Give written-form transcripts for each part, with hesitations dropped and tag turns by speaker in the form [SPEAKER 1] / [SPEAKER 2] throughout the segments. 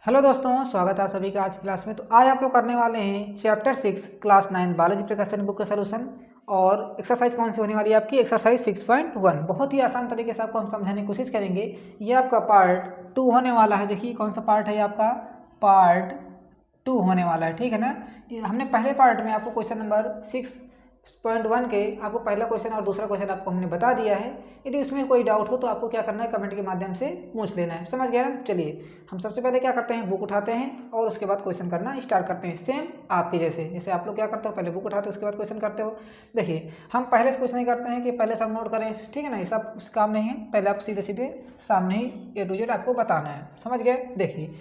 [SPEAKER 1] Hello दोस्तों, स्वागत है आप सभी का आज की क्लास में। तो आज आप लोग करने वाले हैं चैप्टर 6 क्लास 9 बायोलॉजी प्रकाशन बुक का सलूशन। और एक्सरसाइज कौन सी होने वाली है आपकी? एक्सरसाइज 6.1। बहुत ही आसान तरीके से आपको हम समझाने की कोशिश करेंगे। ये आपका पार्ट 2 होने वाला है। देखिए कौन सा पार्ट है ये आपका? पार्ट 2 होने वाला है, ठीक है ना। हमने पहले पार्ट में आपको क्वेश्चन नंबर 6.1 के आपको पहला क्वेश्चन और दूसरा क्वेश्चन आपको हमने बता दिया है। यदि उसमें कोई डाउट हो तो आपको क्या करना है, कमेंट के माध्यम से पूछ लेना है। समझ गया ना? चलिए हम सबसे पहले क्या करते हैं, बुक उठाते हैं और उसके बाद क्वेश्चन करना स्टार्ट करते हैं। सेम आपके जैसे आप लोग क्या करते हो, पहले बुक उठाते हो उसके बाद क्वेश्चन करते हो। देखिए हम पहले से कुछ नहीं करते हैं कि पहले सब नोट करें, ठीक है ना। ये सब कुछ काम नहीं है, पहले आप सीधे सीधे सामने ही A to Z आपको बताना है। समझ गए? देखिए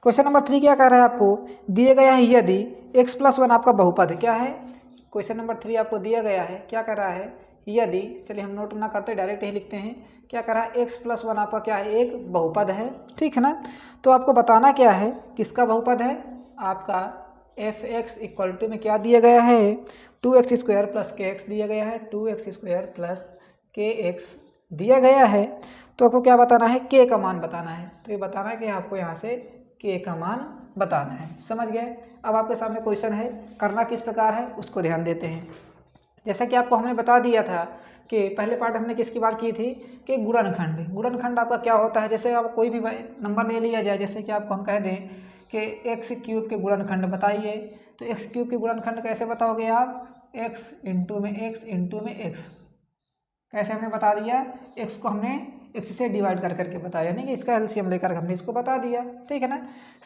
[SPEAKER 1] क्वेश्चन नंबर 3 क्या कह रहा है आपको? दिए गया है यदि x+1 आपका बहुपद है। क्या है? क्वेश्चन नंबर 3 आपको दिया गया है, क्या कर रहा है? यदि, चलिए हम नोट ना करते डायरेक्ट ही लिखते हैं। क्या कर रहा है? x+1 आपका क्या है? एक बहुपद है, ठीक है ना। तो आपको बताना क्या है, किसका बहुपद है? आपका f(x) इक्वल टू में क्या दिया गया है? 2x² + kx दिया गया है। 2x² + kx दिया गया है। तो आपको क्या बताना है? k का मान बताना है। तो ये बताना है कि आपको यहाँ से k का मान बताना है। समझ गए? अब आपके सामने क्वेश्चन है, करना किस प्रकार है उसको ध्यान देते हैं। जैसा कि आपको हमने बता दिया था कि पहले पार्ट हमने किसकी बात की थी कि गुणनखंड आपका क्या होता है। जैसे आप कोई भी नंबर ले लिया जाए, जैसे कि आपको हम कह दें कि x³ के गुणनखंड बताइए, तो x³ के गुणनखंड कैसे बताओगे आप? x इंटू में x कैसे हमने बता दिया? x को हमने x से डिवाइड कर करके बताया, यानी कि इसका एलसीएम लेकर हमने इसको बता दिया, ठीक है ना।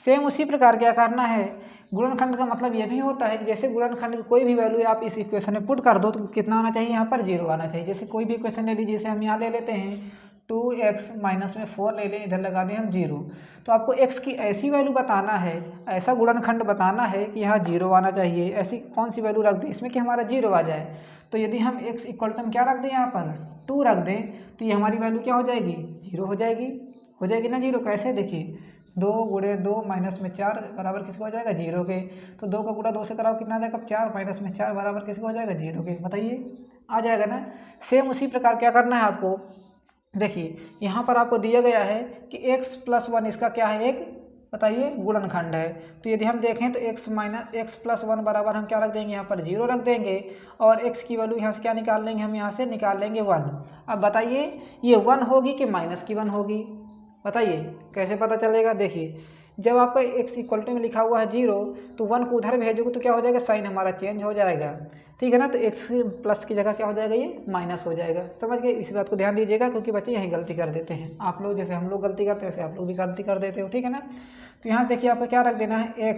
[SPEAKER 1] सेम उसी प्रकार क्या करना है, गुणनखंड का मतलब ये भी होता है कि जैसे गुणनखंड की कोई भी वैल्यू आप इस इक्वेशन में पुट कर दो तो कितना आना चाहिए? यहाँ पर 0 आना चाहिए। जैसे कोई भी इक्वेशन ले लीजिए, जैसे हम यहाँ ले लेते हैं 2x माइनस में 4 ले लें, इधर लगा दें हम 0। तो आपको x की ऐसी वैल्यू बताना है, ऐसा गुणनखंड बताना है कि यहाँ 0 आना चाहिए। ऐसी कौन सी वैल्यू रख दें इसमें कि हमारा 0 आ जाए? तो यदि हम x इक्वल टू हम क्या रख दें, यहाँ पर 2 रख दें, तो ये हमारी वैल्यू क्या हो जाएगी? 0 हो जाएगी। हो जाएगी ना 0? कैसे? देखिए 2 × 2 माइनस में 4 बराबर किसको हो जाएगा? 0 के। तो 2 का गुणा 2 से कराओ, कितना आ जाएगा? 4 माइनस में 4 बराबर किसको हो जाएगा? 0 के। बताइए, आ जाएगा ना। सेम उसी प्रकार क्या करना है आपको? देखिए यहाँ पर आपको दिया गया है कि x+1 इसका क्या है? एक, बताइए, गुणनखंड है। तो यदि हम देखें तो x+1 बराबर हम क्या रख देंगे? यहाँ पर 0 रख देंगे और x की वैल्यू यहाँ से क्या निकाल लेंगे? हम यहाँ से निकाल लेंगे 1। अब बताइए ये 1 होगी कि -1 होगी? बताइए कैसे पता चलेगा? देखिए जब आपका x इक्वल टू में लिखा हुआ है 0, तो 1 को उधर भेजोगे तो क्या हो जाएगा? साइन हमारा चेंज हो जाएगा, ठीक है ना। तो x प्लस की जगह क्या हो जाएगा? ये माइनस हो जाएगा। समझ गए? इस बात को ध्यान दीजिएगा, क्योंकि बच्चे यही गलती कर देते हैं। आप लोग जैसे हम लोग गलती करते हैं वैसे आप लोग भी गलती कर देते हो, ठीक है ना। तो यहाँ देखिए आपको क्या रख देना है?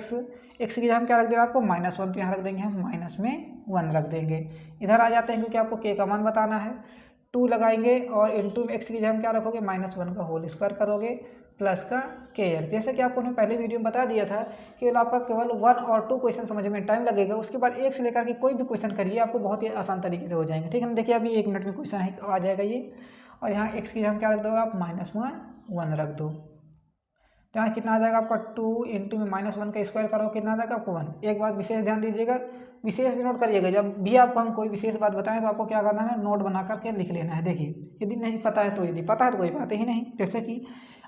[SPEAKER 1] x की जगह हम क्या रख देना आपको? -1। तो यहाँ रख देंगे हम -1 रख देंगे। इधर आ जाते हैं क्योंकि आपको k का मान बताना है। 2 लगाएंगे और इंटू में x की जगह हम क्या रखोगे? -1 का होल स्क्वायर करोगे प्लस का kx। जैसे कि आपको हमने पहले वीडियो में बता दिया था कि आपका केवल 1 और 2 क्वेश्चन समझने में टाइम लगेगा। उसके बाद 1 से लेकर के कोई भी क्वेश्चन करिए, आपको बहुत ही आसान तरीके से हो जाएंगे, ठीक है ना। देखिए अभी 1 मिनट में क्वेश्चन आ जाएगा ये। और यहाँ x की जगह हम क्या रख दो? आप -1 रख दो। तो यहाँ कितना आ जाएगा आपका? 2 इंटू में -1 का स्क्वायर करो, कितना आ जाएगा आपको? 1। एक बात विशेष ध्यान दीजिएगा, विशेष भी नोट करिएगा। जब भी आपको हम कोई विशेष बात बताएं तो आपको क्या करना है? नोट बना करके लिख लेना है। देखिए यदि नहीं पता है तो, यदि पता है तो कोई बात ही नहीं। जैसे कि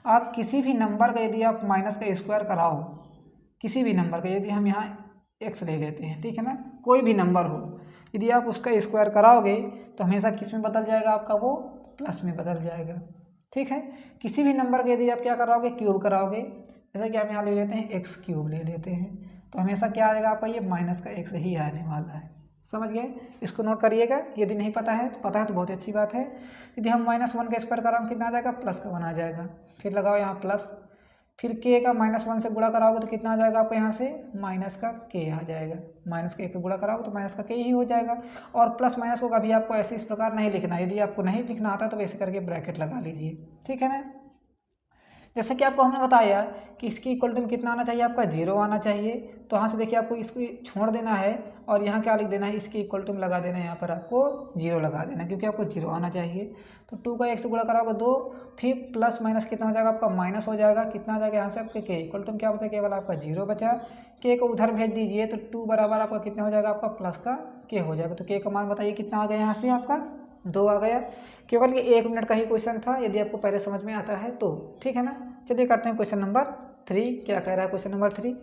[SPEAKER 1] आप किसी भी नंबर का यदि आप माइनस का स्क्वायर कराओ, किसी भी नंबर का, यदि हम यहाँ x ले लेते हैं, ठीक है ना, कोई भी नंबर हो, यदि आप उसका स्क्वायर कराओगे तो हमेशा किस में बदल जाएगा आपका? वो प्लस में बदल जाएगा, ठीक है। किसी भी नंबर का यदि आप क्या कराओगे? क्यूब कराओगे, जैसे कि हम यहाँ ले लेते हैं x³ ले लेते हैं, तो हमेशा क्या आएगा आपका? ये -x ही आने वाला है। समझ गए? इसको नोट करिएगा। यदि नहीं पता है तो, पता है तो बहुत अच्छी बात है। यदि हम -1 का स्क्वायर कराओगे कितना आ जाएगा? +1 आ जाएगा। फिर लगाओ यहाँ प्लस, फिर k का -1 से गुणा कराओगे तो कितना आ जाएगा आपको? यहाँ से माइनस का k आ जाएगा। माइनस का 1 का गुणा कराओगे तो माइनस का k ही हो जाएगा। और प्लस माइनस को कभी आपको ऐसे इस प्रकार नहीं लिखना। यदि आपको नहीं लिखना आता तो वैसे करके ब्रैकेट लगा लीजिए, ठीक है ना। जैसे कि आपको हमने बताया कि इसकी इक्वल टू में कितना आना चाहिए? आपका 0 आना चाहिए। तो यहाँ से देखिए आपको इसको छोड़ देना है और यहाँ क्या लिख देना है? इसकी इक्वल टू में लगा देना है, यहाँ पर आपको 0 लगा देना है, क्योंकि आपको 0 आना चाहिए। तो 2 का 1 से गुणा कराओगे 2, फिर प्लस माइनस कितना हो जाएगा आपका? माइनस हो जाएगा। कितना आ जाएगा यहाँ से आपके? k इक्वल टू क्या बचा? केवल आपका 0 बचा। k को उधर भेज दीजिए तो 2 बराबर आपका कितना हो जाएगा? आपका प्लस का k हो जाएगा। तो k का मान बताइए कितना आ गया यहाँ से? आपका 2 आ गया। केवल ये 1 मिनट का ही क्वेश्चन था, यदि आपको पहले समझ में आता है तो, ठीक है ना। चलिए करते हैं क्वेश्चन नंबर 3। क्या कह रहा है क्वेश्चन नंबर 3?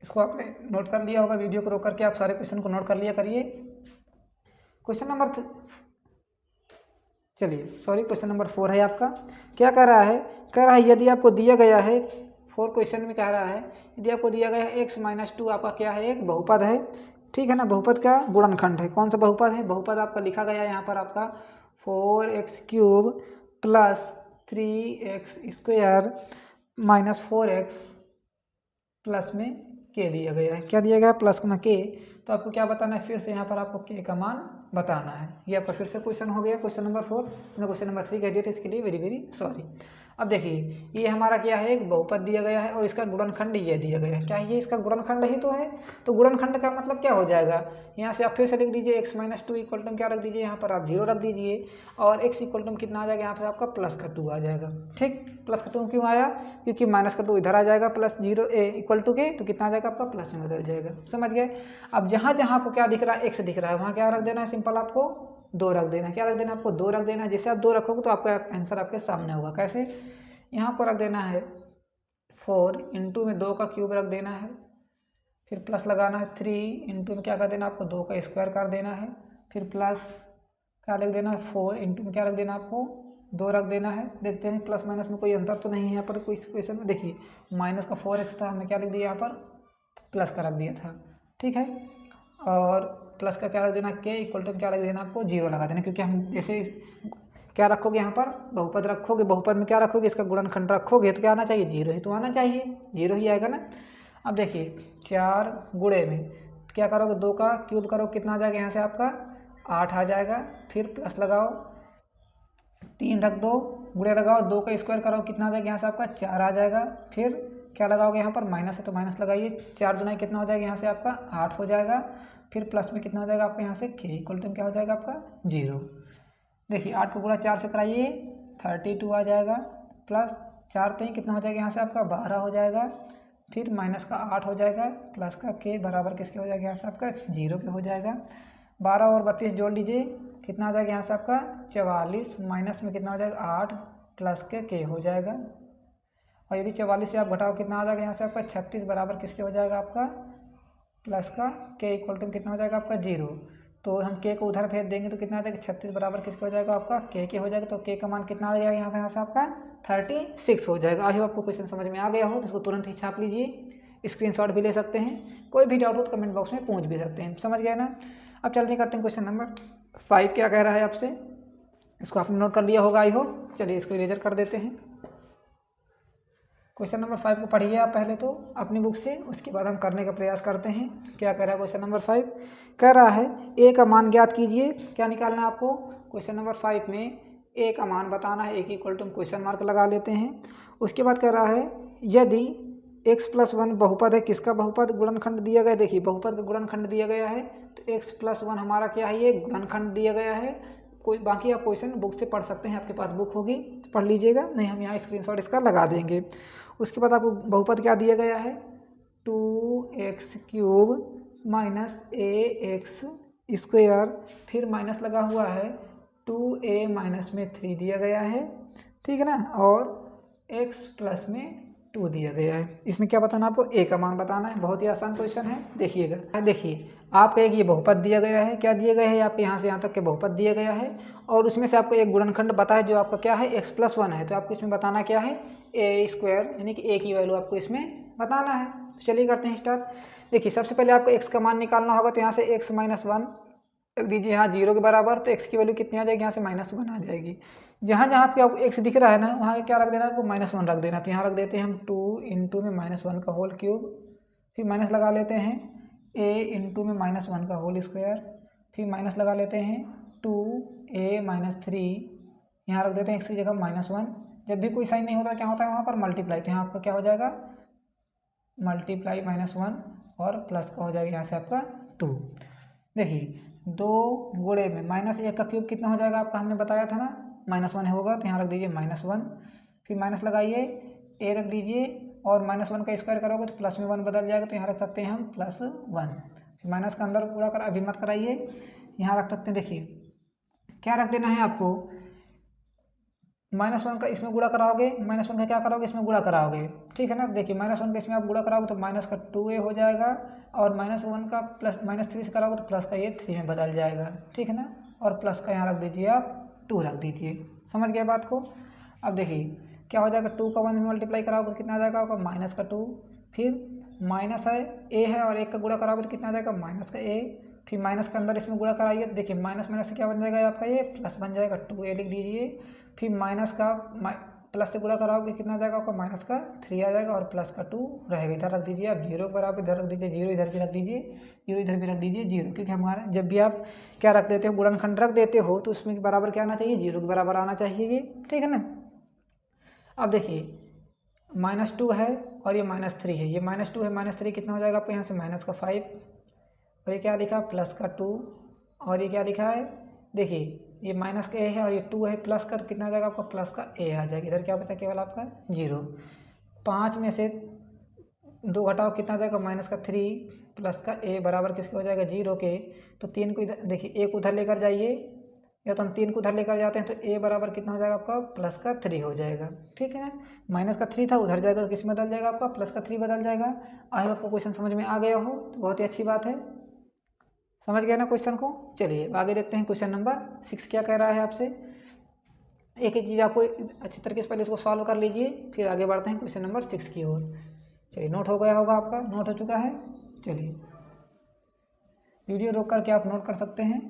[SPEAKER 1] इसको आपने नोट कर लिया होगा, वीडियो को रोक करके आप सारे क्वेश्चन को नोट कर लिया करिए। क्वेश्चन नंबर क्वेश्चन नंबर 4 है आपका। क्या कह रहा है? कह रहा है यदि आपको दिया गया है, 4 क्वेश्चन में कह रहा है यदि आपको दिया गया है x-2 आपका क्या है? एक बहुपद है, ठीक है ना। बहुपद का गुणनखंड है। कौन सा बहुपद है? बहुपद आपका लिखा गया है यहाँ पर आपका 4x³ plus 3x² minus 4x plus में k दिया गया है। क्या दिया गया है? प्लस में k। तो आपको क्या बताना है? फिर से यहाँ पर आपको k का मान बताना है। ये आपका फिर से क्वेश्चन हो गया, क्वेश्चन नंबर 4। मैंने क्वेश्चन नंबर 3 कह दिया था, इसके लिए वेरी वेरी सॉरी। अब देखिए ये हमारा क्या है? एक बहुपद दिया गया है और इसका गुणनखंड ये दिया गया है। क्या ये इसका गुणनखंड ही तो है? तो गुणनखंड का मतलब क्या हो जाएगा? यहाँ से आप फिर से लिख दीजिए x-2 इक्वल टू क्या रख दीजिए? यहाँ पर आप 0 रख दीजिए और x इक्वल टू कितना आ जाएगा? यहाँ पर आपका प्लस का 2 आ जाएगा। ठीक, प्लस का 2 क्यों आया? क्योंकि माइनस का 2 इधर आ जाएगा, प्लस 0 इक्वल टू के तो कितना आ जाएगा? आपका प्लस में बदल जाएगा। समझ गए? अब जहाँ जहाँ आपको क्या दिख रहा है? x दिख रहा है, वहाँ क्या रख देना है? सिंपल आपको 2 रख देना। क्या रख देना? आपको 2 रख देना। जैसे आप 2 रखोगे तो आपका आंसर आपके सामने होगा। कैसे? यहाँ पर रख देना है 4 इंटू में 2 का क्यूब रख देना है, फिर प्लस लगाना है 3 इंटू में क्या कर देना? आपको 2 का स्क्वायर कर देना है, फिर प्लस क्या लिख देना है? 4 इंटू में क्या रख देना? आपको 2 रख देना है। देखते हैं प्लस माइनस में कोई अंतर तो नहीं है यहाँ पर कोई क्वेश्चन में। देखिए माइनस का 4x था, हमने क्या लिख दिया यहाँ पर? प्लस का रख दिया था। ठीक है, और प्लस का क्या रख देना? k इक्वल टू क्या रख देना? आपको 0 लगा देना, क्योंकि हम जैसे क्या रखोगे यहाँ पर? बहुपद रखोगे, बहुपद में क्या रखोगे? इसका गुणनखंड रखोगे तो क्या आना चाहिए? 0 ही तो आना चाहिए, 0 ही आएगा ना। अब देखिए 4 गुणे में क्या करोगे? 2 का क्यूब करो, कितना आ जाएगा? यहाँ से आपका 8 आ जाएगा, फिर प्लस लगाओ, 3 रख दो, गुणे लगाओ, 2 का स्क्वायर करो, कितना आ जाएगा? यहाँ से आपका 4 आ जाएगा, फिर क्या लगाओगे? यहाँ पर माइनस है तो माइनस लगाइए, 4 दुना कितना हो जाएगा? यहाँ से आपका 8 हो जाएगा, फिर प्लस में कितना हो जाएगा आपका? यहाँ से k इक्वल टू क्या हो जाएगा? आपका 0। देखिए 8 को गुणा 4 से कराइए, 32 आ जाएगा, प्लस 4 3 कितना हो जाएगा? यहाँ से आपका 12 हो जाएगा, फिर माइनस का 8 हो जाएगा, प्लस का k बराबर किसके हो जाएगा? यहाँ से आपका 0 के हो जाएगा। 12 और 32 जोड़ लीजिए, कितना आ जाएगा? यहाँ से आपका 44, माइनस में कितना हो जाएगा? 8 प्लस के k हो जाएगा। और यदि 44 से आप घटाओ कितना आ जाएगा? यहाँ से आपका 36 बराबर किसके हो जाएगा? आपका प्लस का k इक्वल टू कितना हो जाएगा? आपका 0। तो हम k को उधर भेज देंगे तो कितना आ जाएगा? 36 बराबर किसके हो जाएगा? आपका k के हो जाएगा। तो k का मान कितना आ जाएगा? यहाँ से आपका 36 हो जाएगा। आई होप आपको क्वेश्चन समझ में आ गया हो, तो इसको तुरंत ही छाप लीजिए, स्क्रीनशॉट भी ले सकते हैं, कोई भी डाउट हो तो कमेंट बॉक्स में पूछ भी सकते हैं। समझ गए ना? अब चलते करते हैं क्वेश्चन नंबर 5 क्या कह रहा है आपसे, इसको आपने नोट कर लिया होगा आई होप। चलिए इसको इरेजर कर देते हैं। क्वेश्चन नंबर 5 को पढ़िए आप पहले तो अपनी बुक से, उसके बाद हम करने का प्रयास करते हैं। क्या कह रहा है क्वेश्चन नंबर 5? कह रहा है a का मान ज्ञात कीजिए। क्या निकालना है आपको? क्वेश्चन नंबर 5 में a का मान बताना है। a की इक्वल टू हम क्वेश्चन मार्क लगा लेते हैं। उसके बाद कह रहा है यदि x+1 बहुपद है, किसका बहुपद? गुणनखंड दिया गया। देखिए बहुपद का गुणनखंड दिया गया है, तो x+1 हमारा क्या है? ये गुणनखंड दिया गया है। कोई बाकी आप क्वेश्चन बुक से पढ़ सकते हैं, आपके पास बुक होगी तो पढ़ लीजिएगा, नहीं हम यहाँ स्क्रीनशॉट इसका लगा देंगे। उसके बाद आपको बहुपद क्या दिया गया है? 2x³ माइनस ax², फिर माइनस लगा हुआ है 2a माइनस में 3 दिया गया है, ठीक है ना, और x प्लस में 2 दिया गया है। इसमें क्या बताना आपको? a का मान बताना है। बहुत ही आसान क्वेश्चन है, देखिएगा। देखिए आपका एक ये बहुपद दिया गया है, क्या दिया गया है? आपके यहाँ से यहाँ तक के बहुपद दिया गया है, और उसमें से आपको एक गुणनखंड पता है जो आपका क्या है? x+1 है। तो आपको इसमें बताना क्या है? a², यानी कि a की वैल्यू आपको इसमें बताना है। तो चलिए करते हैं स्टार्ट। देखिए सबसे पहले आपको x का मान निकालना होगा, तो यहाँ से x-1 रख दीजिए, यहाँ 0 के बराबर, तो x की वैल्यू कितनी आ जाएगी? यहाँ से -1 आ जाएगी। जहाँ जहाँ आपको x दिख रहा है ना, वहाँ क्या रख देना है? आपको -1 रख देना। तो यहाँ रख देते हैं हम 2 इंटू में -1 का होल क्यूब, फिर माइनस लगा लेते हैं a इंटू में -1 का होल स्क्वायर, फिर माइनस लगा लेते हैं 2a माइनस 3, यहाँ रख देते हैं x की जगह -1। जब भी कोई साइन नहीं होता क्या होता है? वहाँ पर मल्टीप्लाई, तो यहाँ आपका क्या हो जाएगा? मल्टीप्लाई -1 और प्लस का हो जाएगा यहाँ से आपका 2। देखिए 2 गुणे में -1 का क्यूब कितना हो जाएगा आपका? हमने बताया था ना -1 होगा, तो यहाँ रख दीजिए -1, फिर माइनस लगाइए, a रख दीजिए, और -1 का स्क्वायर करोगे तो प्लस में 1 बदल जाएगा, तो यहाँ रख सकते हैं हम +1। फिर माइनस का अंदर पूरा कर अभी मत कराइए, यहाँ रख सकते हैं। देखिए क्या रख देना है आपको, -1 का इसमें गुणा कराओगे, -1 का क्या कराओगे, इसमें गुणा कराओगे, ठीक है ना। देखिए -1 का इसमें आप गुणा कराओगे तो माइनस का 2a हो जाएगा, और -1 का प्लस -3 से कराओगे तो प्लस का ये 3 में बदल जाएगा, ठीक है ना। और प्लस का यहाँ रख दीजिए आप 2 रख दीजिए, समझ गए बात को। अब देखिए क्या हो जाएगा, 2 का 1 में मल्टीप्लाई कराओगे तो कितना आ जाएगा आपका -2, फिर माइनस है a है और 1 का गुणा कराओगे तो कितना आ जाएगा -a, फिर माइनस के अंदर इसमें गुणा कराइए तो देखिए माइनस माइनस से क्या बन जाएगा आपका ये प्लस बन जाएगा, 2a लिख दीजिए, फिर माइनस का प्लस से गुणा कराओगे कितना आ जाएगा आपका -3 आ जाएगा, और प्लस का 2 रहेगा, इधर रख दीजिए आप 0 के बराबर, इधर रख दीजिए 0, इधर भी रख दीजिए 0, इधर भी रख दीजिए 0, क्योंकि हमारा जब भी आप क्या रख देते हो, गुणनखंड रख देते हो तो उसमें बराबर क्या आना चाहिए, 0 के बराबर आना चाहिए ये, ठीक है ना। अब देखिए -2 है और ये -3 है, ये -2 है -3 कितना हो जाएगा आपको यहाँ से -5, और ये क्या लिखा प्लस का 2, और ये क्या लिखा है, देखिए ये माइनस का a है और ये 2 है, प्लस का तो कितना आ जाएगा आपका प्लस का a आ जाएगा, इधर क्या बचा केवल आपका 0, 5 में से 2 घटाओ कितना आ जाएगा -3, प्लस का a बराबर किसके हो जाएगा 0 के, तो 3 को इधर देखिए 1 उधर लेकर जाइए, या तो हम 3 को उधर लेकर जाते हैं तो a बराबर कितना हो जाएगा आपका प्लस का 3 हो जाएगा, ठीक है ना। माइनस का 3 था उधर जाएगा तो किस में बदल जाएगा आपका प्लस का 3 बदल जाएगा। आई होप आपको क्वेश्चन समझ में आ गया हो तो बहुत ही अच्छी बात है, समझ गया ना क्वेश्चन को। चलिए आगे देखते हैं क्वेश्चन नंबर 6 क्या कह रहा है आपसे। एक एक चीज़ आपको अच्छी तरीके से पहले इसको सॉल्व कर लीजिए, फिर आगे बढ़ते हैं क्वेश्चन नंबर 6 की ओर। चलिए नोट हो गया होगा आपका, नोट हो चुका है, चलिए वीडियो रोक करके आप नोट कर सकते हैं।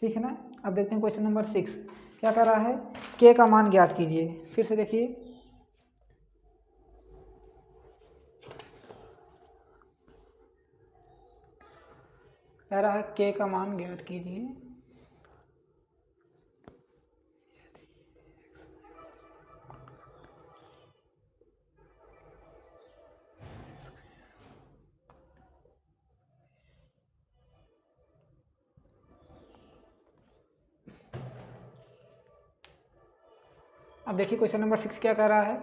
[SPEAKER 1] ठीक है ना। अब देखते हैं क्वेश्चन नंबर 6 क्या कर रहा है, k का मान ज्ञात कीजिए। फिर से देखिए कह रहा है k का मान ज्ञात कीजिए। अब देखिए क्वेश्चन नंबर 6 क्या कह रहा है,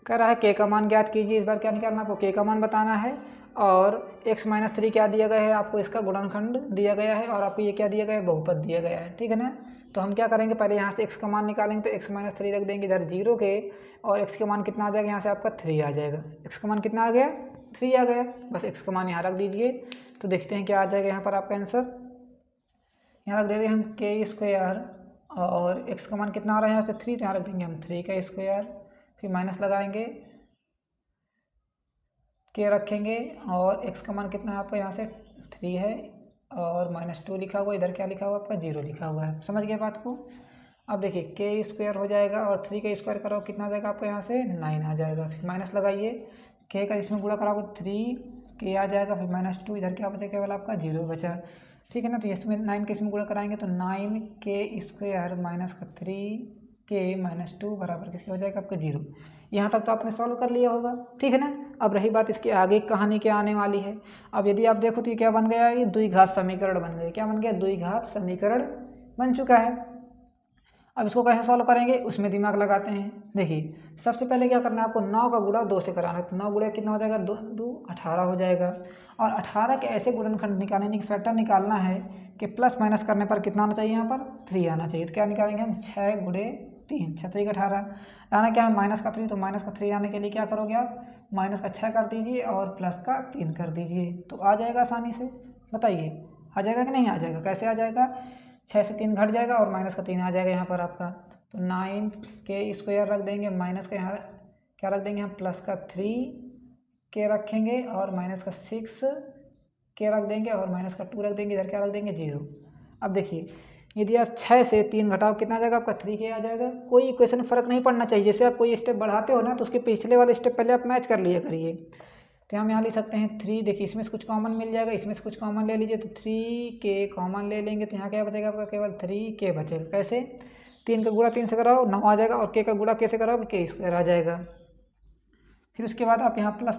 [SPEAKER 1] कह रहा है k का मान ज्ञात कीजिए। इस बार क्या निकालना है आपको, k का मान बताना है, और x - 3 क्या दिया गया है आपको, इसका गुणनखंड दिया गया है, और आपको ये क्या दिया गया है, बहुपद दिया गया है, ठीक है ना। तो हम क्या करेंगे, पहले यहाँ से x का मान निकालेंगे, तो x - 3 रख देंगे इधर 0 के, और x का मान कितना आ जाएगा यहाँ से आपका 3 आ जाएगा, x का मान कितना आ गया 3 आ गया, बस x का मान यहाँ रख दीजिए। तो देखते हैं क्या आ जाएगा यहाँ पर आपका आंसर, यहाँ रख देंगे हम k², और x का मान कितना आ रहा है यहाँ से 3, तो यहाँ रख देंगे हम 3 का स्क्वायर, फिर माइनस लगाएंगे, k रखेंगे, और x का मान कितना है आपका यहाँ से 3 है, और -2 लिखा हुआ, इधर क्या लिखा हुआ आपका 0 लिखा हुआ है, समझ गए बात को। अब देखिए k² हो जाएगा, और 3 का स्क्वायर करो कितना आ जाएगा आपका यहाँ से 9 आ जाएगा, फिर माइनस लगाइए, k का इसमें गुणा कराओगे 3k आ जाएगा, फिर -2, इधर क्या बचा केवल आपका 0 बचा, ठीक है ना। तो इसमें 9 के इसमें गुणा कराएंगे तो 9k² माइनस का 3k -2 बराबर किसके हो जाएगा आपका 0। यहाँ तक तो आपने सॉल्व कर लिया होगा, ठीक है ना। अब रही बात इसकी आगे कहानी क्या आने वाली है। अब यदि आप देखो तो ये क्या बन गया, ये द्विघात समीकरण बन गया, क्या बन गया, द्विघात समीकरण बन चुका है। अब इसको कैसे सॉल्व करेंगे उसमें दिमाग लगाते हैं। देखिए सबसे पहले क्या करना है आपको, 9 का गुणा 2 से कराना है, तो 9 गुणा कितना हो जाएगा 2 18 हो जाएगा, और 18 के ऐसे गुणनखंड निकालने फैक्टर निकालना है कि प्लस माइनस करने पर कितना आना चाहिए, यहाँ पर 3 आना चाहिए। तो क्या निकालेंगे हम 6 गुणे 3, 6 3 18 लाना क्या है माइनस का 3, तो माइनस का 3 आने के लिए क्या करोगे आप, माइनस का 6 कर दीजिए और प्लस का 3 कर दीजिए, तो आ जाएगा आसानी से। बताइए आ जाएगा कि नहीं आ जाएगा, कैसे आ जाएगा, 6 से 3 घट जाएगा और माइनस का 3 आ जाएगा यहाँ पर आपका। तो 9k² रख देंगे, माइनस का यहाँ क्या रख देंगे हम प्लस का 3k रखेंगे, और माइनस का 6k रख देंगे, और माइनस का 2 रख देंगे, इधर क्या रख देंगे 0। अब देखिए यदि आप 6 से 3 घटाओ कितना आ जाएगा आपका 3k आ जाएगा। कोई इक्वेशन फर्क नहीं पड़ना चाहिए, जैसे आप कोई स्टेप बढ़ाते हो ना तो उसके पिछले वाले स्टेप पहले आप मैच कर लिया करिए। तो हम यहाँ लिख सकते हैं 3, देखिए इसमें से कुछ कॉमन मिल जाएगा, इसमें से कुछ कॉमन ले लीजिए, तो 3k कॉमन ले लेंगे, तो यहाँ क्या बचेगा आपका केवल 3k बचेगा। कैसे, 3 का गुणा 3 से कराओ 9 आ जाएगा, और k का गुणा k से कराओ k² आ जाएगा। फिर उसके बाद आप यहाँ प्लस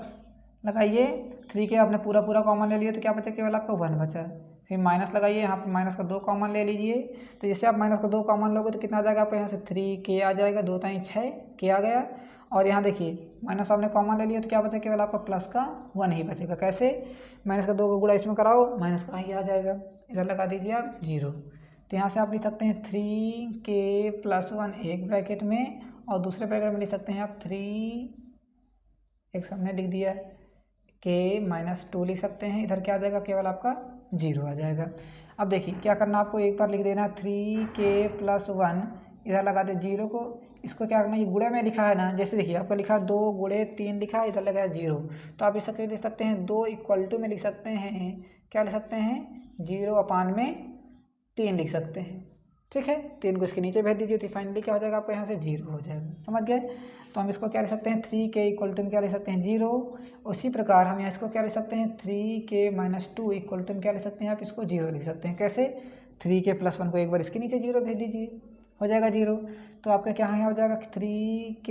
[SPEAKER 1] लगाइए, 3k आपने पूरा कॉमन ले लिया तो क्या बचा केवल आपका 1 बचा। फिर माइनस लगाइए, यहाँ पर माइनस का 2 कॉमन ले लीजिए, तो जैसे आप माइनस का 2 कॉमन लोगे तो कितना आ जाएगा आपका यहाँ से 3k आ जाएगा, 2 × 6 k आ गया। और यहाँ देखिए माइनस आपने कॉमन ले लिया तो क्या बचा केवल आपका प्लस का 1 ही बचेगा। कैसे? माइनस का 2 का गुणा इसमें कराओ, माइनस का ही आ जाएगा, इधर लगा दीजिए आप 0। तो यहाँ से आप लिख सकते हैं 3k+1 एक ब्रैकेट में और दूसरे ब्रैकेट में लिख सकते हैं आप 3 एक सामने लिख दिया k-2 लिख सकते हैं। इधर क्या आ जाएगा केवल आपका 0 आ जाएगा। अब देखिए क्या करना, आपको एक बार लिख देना 3k+1, इधर लगा दे 0 को। इसको क्या करना, ये गुणा में लिखा है ना, जैसे देखिए आपका लिखा 2 गुणे 3 लिखा है, इधर लगा है 0, तो आप इस लिख सकते हैं 2 = में लिख सकते हैं, क्या लिख सकते हैं 0/3 लिख सकते हैं। ठीक है, 3 को इसके नीचे भेज दीजिए तो फाइनली क्या हो जाएगा आपको यहाँ से 0 हो जाएगा। समझ गए? तो हम इसको क्या लिख सकते हैं 3k = में क्या लिख सकते हैं 0। उसी प्रकार हम यहाँ इसको क्या लिख सकते हैं 3k-2 = में क्या लिख सकते हैं आप इसको 0 लिख सकते हैं। कैसे? 3k+1 को एक बार इसके नीचे 0 भेज दीजिए, हो जाएगा 0। तो आपका क्या यहाँ हो जाएगा 3k,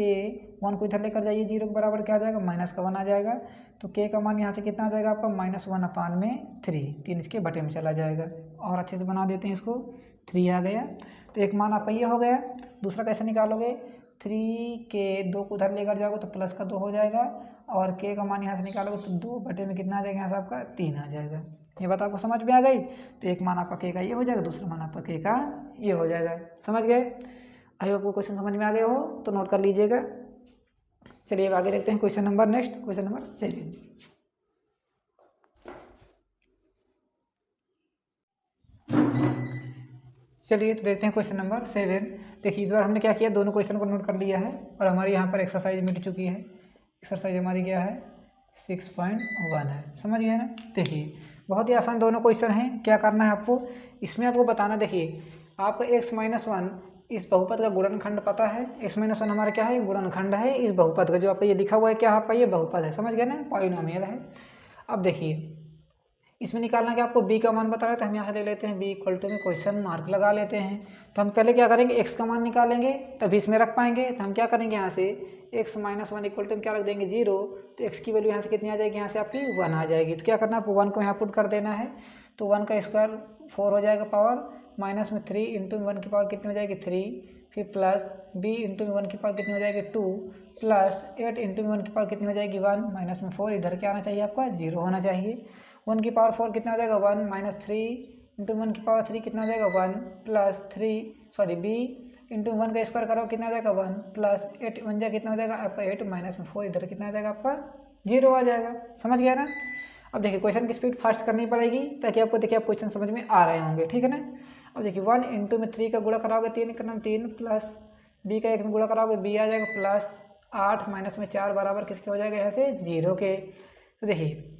[SPEAKER 1] 1 को इधर लेकर जाइए, 0 के बराबर क्या आ जाएगा -1 आ जाएगा। तो k का मान यहाँ से कितना आ जाएगा आपका -1/3, 3 इसके बटे में चला जाएगा। और अच्छे से बना देते हैं इसको, 3 आ गया। तो एक मान आपका ये हो गया। दूसरा कैसे निकालोगे, 3k 2 को उधर लेकर जाओगे तो प्लस का 2 हो जाएगा और k का मान यहाँ से निकालोगे तो 2 बटे में कितना आ जाएगा यहाँ से आपका 3 आ जाएगा। ये बात आपको समझ में आ गई? तो एक मान आपका k का ये हो जाएगा, दूसरा मान आपका k का ये हो जाएगा। समझ गए? आई होप आपको क्वेश्चन समझ में आ गया हो तो नोट कर लीजिएगा। चलिए अब आगे देखते हैं क्वेश्चन नंबर 7। चलिए तो देखते हैं क्वेश्चन नंबर 7। देखिए इस बार हमने क्या किया, दोनों क्वेश्चन को नोट कर लिया है और हमारी यहाँ पर एक्सरसाइज मिट चुकी है। एक्सरसाइज हमारी क्या है 6.1 है। समझ गए ना? देखिए बहुत ही आसान दोनों क्वेश्चन हैं। क्या करना है आपको, इसमें आपको बताना, देखिए आपका x-1 इस बहुपद का गुणनखंड पता है। x-1 हमारा क्या है, गुणनखंड है इस बहुपद का, जो आपका ये लिखा हुआ है क्या आपका ये बहुपद है। समझ गए ना, पॉलिनोमियल है। अब देखिए इसमें निकालना कि आपको b का मान बता रहा है, तो हम यहाँ से ले लेते हैं b = में क्वेश्चन मार्क लगा लेते हैं। तो हम पहले क्या करेंगे, x का मान निकालेंगे तभी इसमें रख पाएंगे। तो हम क्या करेंगे, यहाँ से x-1 = में क्या रख देंगे 0। तो x की वैल्यू यहाँ से कितनी आ जाएगी, यहाँ से आपकी 1 आ जाएगी। तो क्या करना है, आपको 1 को यहाँ पुट कर देना है। तो 1 का स्क्वायर 4 हो जाएगा पावर, माइनस में 3 × 1 की पावर कितनी हो जाएगी 3, फिर प्लस b × 1 की पावर कितनी हो जाएगी 2, प्लस 8 × 1 की पावर कितनी हो जाएगी 1, माइनस में 4, इधर क्या आना चाहिए आपका 0 होना चाहिए। 1 की पावर 4 कितना हो जाएगा 1, माइनस 3 × 1 की पावर 3 कितना हो जाएगा 1, प्लस b × 1 का स्क्वायर करो कितना हो जाएगा 1, प्लस 8 1 जा कितना हो जाएगा आपका 8, माइनस में 4, इधर कितना आ जाएगा आपका 0 आ जाएगा। समझ गया ना? अब देखिए क्वेश्चन की स्पीड फास्ट करनी पड़ेगी ताकि आपको देखिए आप क्वेश्चन समझ में आ रहे होंगे। ठीक है ना? अब देखिए 1 × 3 का गुणा कराओगे 3 प्लस b का 1 में गुणा कराओगे b आ जाएगा प्लस 8, माइनस में 4 बराबर किसके हो जाएगा यहाँ से 0 के। तो देखिए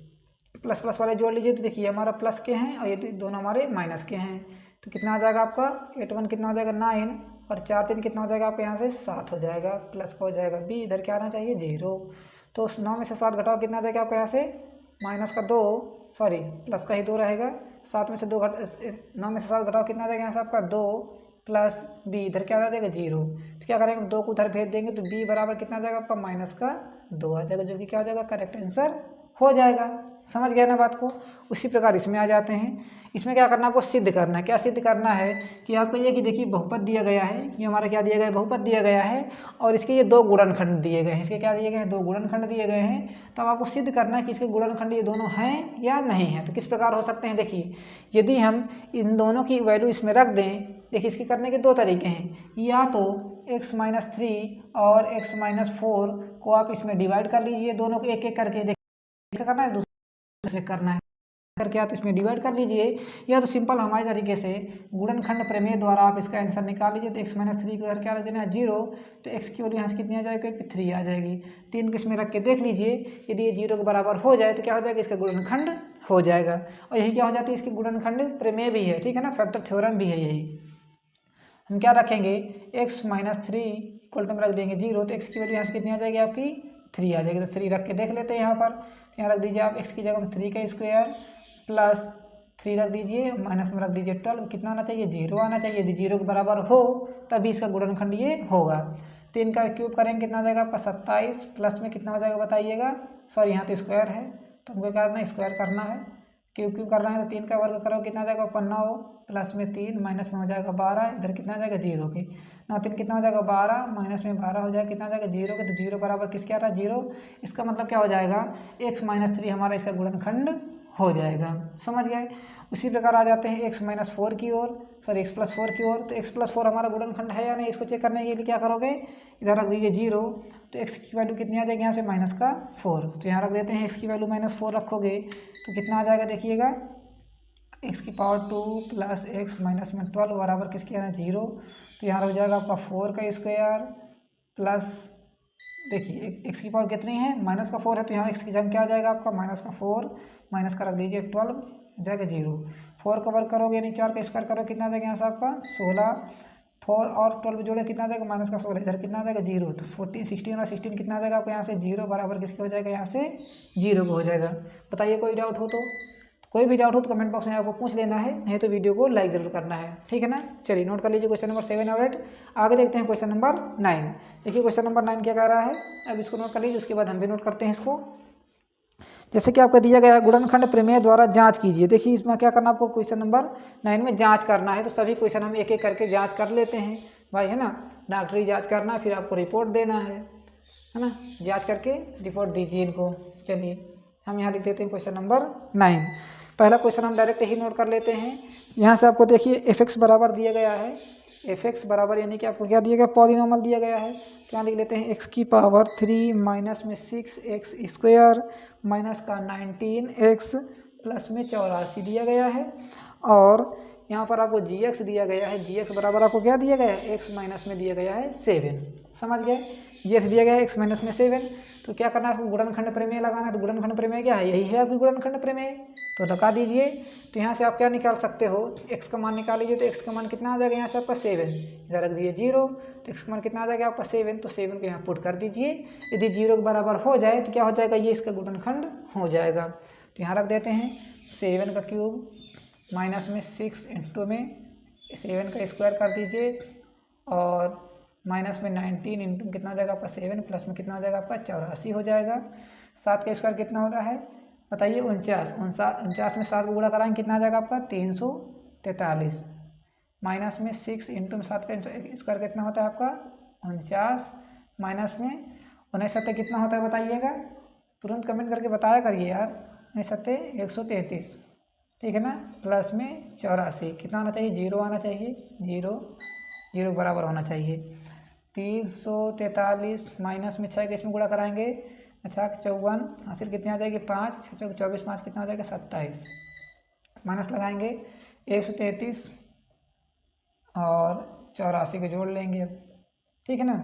[SPEAKER 1] प्लस प्लस वाले जोड़ लीजिए, तो देखिए हमारा प्लस के हैं और ये दोनों हमारे माइनस के हैं। तो कितना आ जाएगा आपका 8 कितना हो जाएगा 9 और 4 3 कितना हो जाएगा आपके यहाँ से 7 हो जाएगा, प्लस का हो जाएगा b, इधर क्या आना चाहिए 0। तो उस 9 में से 7 घटाओ कितना आ जाएगा आपका यहाँ से माइनस का 2, सॉरी प्लस का ही 2 रहेगा। 7 में से 2 9 में से 7 घटाओ कितना आ जाएगा यहाँ से आपका 2, प्लस b, इधर क्या आ जाएगा 0। तो क्या करेंगे 2 को उधर भेज देंगे तो b बराबर कितना आ जाएगा आपका माइनस का 2 आ जाएगा, जो कि क्या हो जाएगा करेक्ट आंसर हो जाएगा। समझ गया ना बात को? उसी प्रकार इसमें आ जाते हैं। इसमें क्या करना है आपको सिद्ध करना है। क्या सिद्ध करना है कि आपको ये कि देखिए बहुपद दिया गया है, ये हमारा क्या दिया गया है बहुपद दिया गया है और इसके ये 2 गुणनखंड दिए गए हैं। इसके क्या दिए गए हैं 2 गुणनखंड दिए गए हैं। तो अब आपको सिद्ध करना है कि इसके गुणनखंड ये दोनों हैं या नहीं हैं। तो किस प्रकार हो सकते हैं, देखिए यदि हम इन दोनों की वैल्यू इसमें रख दें, देखिए इसके करने के 2 तरीके हैं, या तो x-3 और x-4 को आप इसमें डिवाइड कर लीजिए, दोनों को एक एक करके देखिए करना है, दूसरे करना है करके आप इसमें डिवाइड कर लीजिए, या तो सिंपल हमारे तरीके से गुणनखंड प्रमेय द्वारा आप इसका आंसर निकाल लीजिए। तो x-3 को क्या रख देना है 0, तो x की वैल्यू यहाँ से कितनी आ जाएगी 3 आ जाएगी। 3 को इसमें रख के देख लीजिए, यदि ये 0 के बराबर हो जाए तो क्या हो जाएगा इसका गुणनखंड हो जाएगा। और यही क्या हो जाती है इसकी गुणनखंड प्रमेय भी है। ठीक है ना, फैक्टर थ्योरम भी है। यही हम क्या रखेंगे x-3 = में रख देंगे 0, तो x की वैल्यू यहाँ से कितनी आ जाएगी आपकी 3 आ जाएगी। तो 3 रख के देख लेते हैं यहाँ पर। यहाँ रख दीजिए आप x की जगह में 3 का स्क्वायर प्लस 3 रख दीजिए, माइनस में रख दीजिए 12, कितना आना चाहिए 0 आना चाहिए। यदि 0 के बराबर हो तभी इसका गुणनखंड ये होगा। 3 का क्यूब करेंगे कितना आ जाएगा आपका 27, प्लस में कितना हो जाएगा बताइएगा, सॉरी यहाँ तो स्क्वायर है तो हमको क्या करना है स्क्वायर करना है। क्यूब क्यूब करना है तो 3 का वर्ग करो कितना आ जाएगा ऊपर 9 प्लस में 3 माइनस में हो जाएगा 12, इधर कितना आ जाएगा 0 के 9 3 कितना हो जाएगा 12 माइनस में 12 हो जाएगा कितना आ जाएगा 0 के, तो 0 बराबर किसके आ रहा है 0। इसका मतलब क्या हो जाएगा x माइनस 3 हमारा इसका गुणनखंड हो जाएगा। समझ गए। उसी प्रकार आ जाते हैं x माइनस 4 की ओर, सॉरी x प्लस 4 की ओर। तो x प्लस 4 हमारा गुणनखंड है या नहीं, इसको चेक करने के लिए क्या करोगे, इधर रख दीजिए 0, तो x की वैल्यू कितनी आ जाएगी यहाँ से माइनस का 4, तो यहाँ रख देते हैं x की वैल्यू माइनस 4 रखोगे तो कितना आ जाएगा देखिएगा x की पावर 2 प्लस एक्स माइनस में 12 बराबर किसके आना 0। तो यहाँ रख जाएगा आपका 4 का स्क्वायर प्लस, देखिए x की पावर कितनी है माइनस का 4 है, तो यहाँ x की जगह क्या आ जाएगा आपका माइनस का 4, माइनस का रख दीजिए 12 जाएगा 0। 4 का वर्ग करोगे यानी 4 का स्क्वायर करो कितना आ जाएगा यहाँ से आपका 16, 4 और 12 जोड़े कितना आ जाएगा माइनस का 16, इधर कितना आ जाएगा 0, तो 14 16 और 16 कितना आ जाएगा आपको यहाँ से 0 बराबर किसके हो जाएगा यहाँ से 0 को हो जाएगा। बताइए कोई डाउट हो तो कोई भी डाउट हो तो कमेंट बॉक्स में आपको पूछ लेना है, नहीं तो वीडियो को लाइक जरूर करना है, ठीक है ना। चलिए नोट कर लीजिए क्वेश्चन नंबर 7 और 8। आगे देखते हैं क्वेश्चन नंबर 9। देखिए क्वेश्चन नंबर 9 क्या कह रहा है, अब इसको नोट कर लीजिए, उसके बाद हम भी नोट करते हैं इसको। जैसे कि आपको दिया गया है गुणनखंड प्रमेय द्वारा जांच कीजिए। देखिए इसमें क्या करना आपको क्वेश्चन नंबर 9 में जांच करना है, तो सभी क्वेश्चन हम एक एक करके जांच कर लेते हैं भाई, है ना। डॉक्टरी जांच करना है, फिर आपको रिपोर्ट देना है ना, जांच करके रिपोर्ट दीजिए इनको। चलिए हम यहाँ लिख देते हैं क्वेश्चन नंबर 9। पहला क्वेश्चन हम डायरेक्ट ही नोट कर लेते हैं। यहाँ से आपको देखिए एफ एक्स बराबर दिया गया है, एफ एक्स बराबर यानी कि आपको क्या दिया गया पॉलिनॉमियल दिया गया है, क्या लिख लेते हैं एक्स की पावर 3 माइनस में 6x स्क्वायर माइनस का 19x प्लस में 84 दिया गया है। और यहाँ पर आपको जी एक्स दिया गया है, जी एक्स बराबर आपको क्या दिया गया है एक्स माइनस में दिया गया है 7। समझ गए, जी एक्स दिया गया है एक्स माइनस में 7। तो क्या करना है आपको गुणनखंड प्रमेय लगाना है, तो गुणनखंड प्रमेय क्या है, यही है आपकी गुणनखंड प्रमेय, तो लगा दीजिए। तो यहाँ से आप क्या निकाल सकते हो, x का मान निकाल लीजिए, तो x का मान कितना आ जाएगा यहाँ से आपका 7, इधर रख दिए 0, तो x का मान कितना आ जाएगा आपका 7, तो 7 को यहाँ पुट कर दीजिए। यदि 0 के बराबर हो जाए तो क्या हो जाएगा, ये इसका गुणनखंड हो जाएगा। तो यहाँ रख देते हैं 7 का क्यूब माइनस में 6 इंटू में 7 का स्क्वायर कर दीजिए, और माइनस में 19 इंटू कितना हो जाएगा आपका 7 प्लस में कितना हो जाएगा आपका 84 हो जाएगा। 7 का स्क्वायर कितना होता है बताइए 49, 49 में 7 को गुणा कराएंगे कितना आ जाएगा आपका 343, माइनस में 6 इंटू में 7 का स्क्वायर कितना होता है आपका 49, माइनस में 69 कितना होता है बताइएगा, तुरंत कमेंट करके बताया करिए यार, 69 133, ठीक है ना, प्लस में 84 कितना आना चाहिए 0 आना चाहिए, 0 बराबर होना चाहिए। 343 माइनस में 6 के इसमें गुणा कराएंगे, अच्छा 54 हासिल कितनी आ जाएगी 5, 6 24 5 कितना हो जाएगा 27, माइनस लगाएंगे 133 और 84 को जोड़ लेंगे अब, ठीक है ना।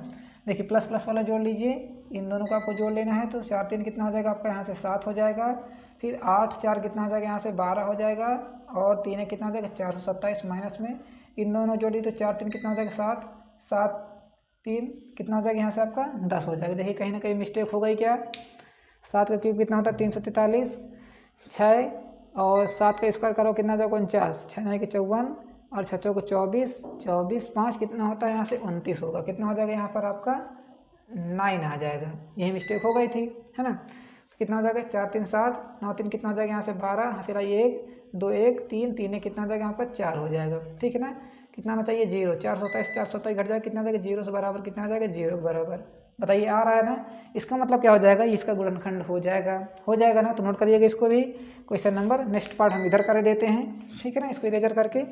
[SPEAKER 1] देखिए प्लस प्लस वाला जोड़ लीजिए, इन दोनों को आपको जोड़ लेना है, तो 4 3 कितना हो जाएगा आपका यहाँ से 7 हो जाएगा, फिर 8 4 कितना हो जाएगा यहाँ से 12 हो जाएगा, और 3 कितना हो जाएगा 427, माइनस में इन दोनों जोड़ी तो 4 3 कितना हो जाएगा 7, 7 3 कितना हो जाएगा यहाँ से आपका 10 हो जाएगा। देखिए कहीं ना कहीं मिस्टेक हो गई क्या, 7 का क्यूब कितना होता है 343, 6 और 7 का स्क्वायर करो कितना हो जाएगा 49, 6 नहीं कि 54 और 6 को 24, 24 5 कितना होता है यहाँ से 29 होगा, कितना हो जाएगा यहाँ पर आपका 9 आ जाएगा, यही मिस्टेक हो गई थी, है ना। कितना हो जाएगा 4 3 7, 9 3 कितना हो जाएगा यहाँ से 12, हासिल आई 1 2 1 3 3 कितना हो जाएगा यहाँ पर 4 हो जाएगा, ठीक है ना। कितना आना चाहिए 0, 427 घट जाएगा कितना आ जाएगा 0 से बराबर कितना आ जाएगा 0 के बराबर। बताइए आ रहा है ना, इसका मतलब क्या हो जाएगा, इसका गुणनखंड हो जाएगा ना। तो नोट करिएगा इसको भी। क्वेश्चन नंबर नेक्स्ट पार्ट हम इधर कर देते हैं, ठीक है ना, इसको इरेजर करके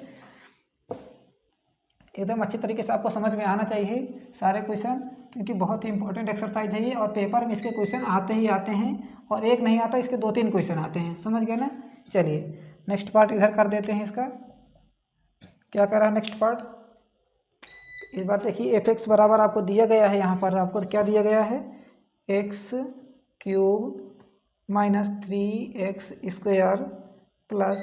[SPEAKER 1] एकदम अच्छे तरीके से आपको समझ में आना चाहिए सारे क्वेश्चन, क्योंकि बहुत ही इंपॉर्टेंट एक्सरसाइज है ये, और पेपर में इसके क्वेश्चन आते ही आते हैं, और एक नहीं आता इसके 2-3 क्वेश्चन आते हैं, समझ गए ना। चलिए नेक्स्ट पार्ट इधर कर देते हैं इसका। क्या कर रहा है नेक्स्ट पार्ट, इस बार देखिए एफ एक्स बराबर आपको दिया गया है, यहाँ पर आपको क्या दिया गया है x cube minus 3x square plus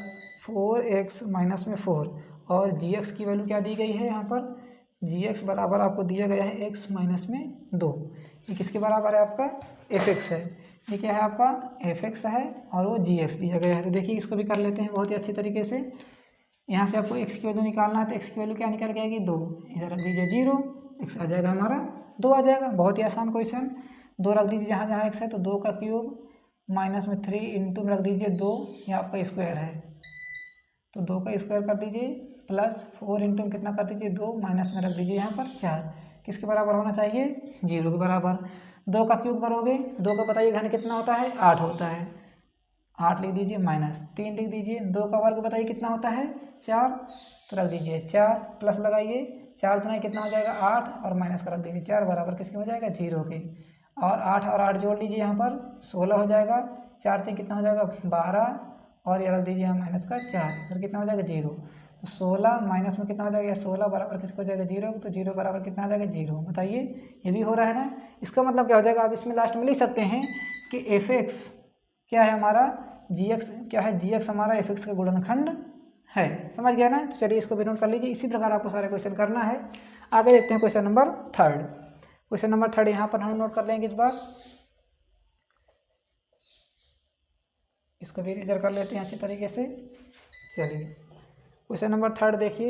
[SPEAKER 1] 4x minus में 4, और जी एक्स की वैल्यू क्या दी गई है यहाँ पर, जी एक्स बराबर आपको दिया गया है x माइनस में 2, ये किसके बराबर है आपका एफ एक्स है, ये क्या है आपका एफ एक्स है, और वो जी एक्स दिया गया है। तो देखिए इसको भी कर लेते हैं बहुत ही अच्छी तरीके से। यहाँ से आपको x की वैल्यू निकालना है, तो x की वैल्यू क्या निकल के आएगी 2, इधर रख दीजिए 0, x आ जाएगा हमारा 2 आ जाएगा, बहुत ही आसान क्वेश्चन। 2 रख दीजिए जहाँ जहाँ x है, तो 2 का क्यूब माइनस में 3 इंटू में रख दीजिए 2, ये आपका स्क्वायर है तो 2 का स्क्वायर कर दीजिए, प्लस 4 इंटू में कितना कर दीजिए 2, माइनस में रख दीजिए यहाँ पर 4, किसके बराबर होना चाहिए 0 के बराबर। 2 का क्यूब करोगे, 2 का बताइए घन कितना होता है 8 होता है, 8 लिख दीजिए, माइनस 3 लिख दीजिए, 2 का वर्ग बताइए कितना होता है 4, तो रख दीजिए 4, प्लस लगाइए 4 दुना कितना हो जाएगा 8 और माइनस का रख दीजिए 4 बराबर किसके हो जाएगा 0 के, और 8 और 8 जोड़ लीजिए यहाँ पर 16 हो जाएगा, 4 से कितना हो जाएगा 12 और ये रख दीजिए यहाँ माइनस का 4, फिर कितना हो जाएगा 0, तो 16 माइनस में कितना हो जाएगा 16 बराबर किसको हो जाएगा 0, तो 0 बराबर कितना हो जाएगा 0। बताइए ये भी हो रहा है ना। इसका मतलब क्या हो जाएगा, आप इसमें लास्ट में लिख सकते हैं कि एफ एक्स क्या है हमारा, जी एक्स क्या है, जी एक्स हमारा एफ एक्स का गुणनखंड है। समझ गया ना। तो चलिए इसको भी नोट कर लीजिए। इसी प्रकार आपको सारे क्वेश्चन करना है। आगे देखते हैं क्वेश्चन नंबर 3। क्वेश्चन नंबर 3 यहाँ पर हम नोट कर लेंगे इस बार, इसको भी रिजर्व कर लेते हैं अच्छी तरीके से। चलिए क्वेश्चन नंबर 3 देखिए,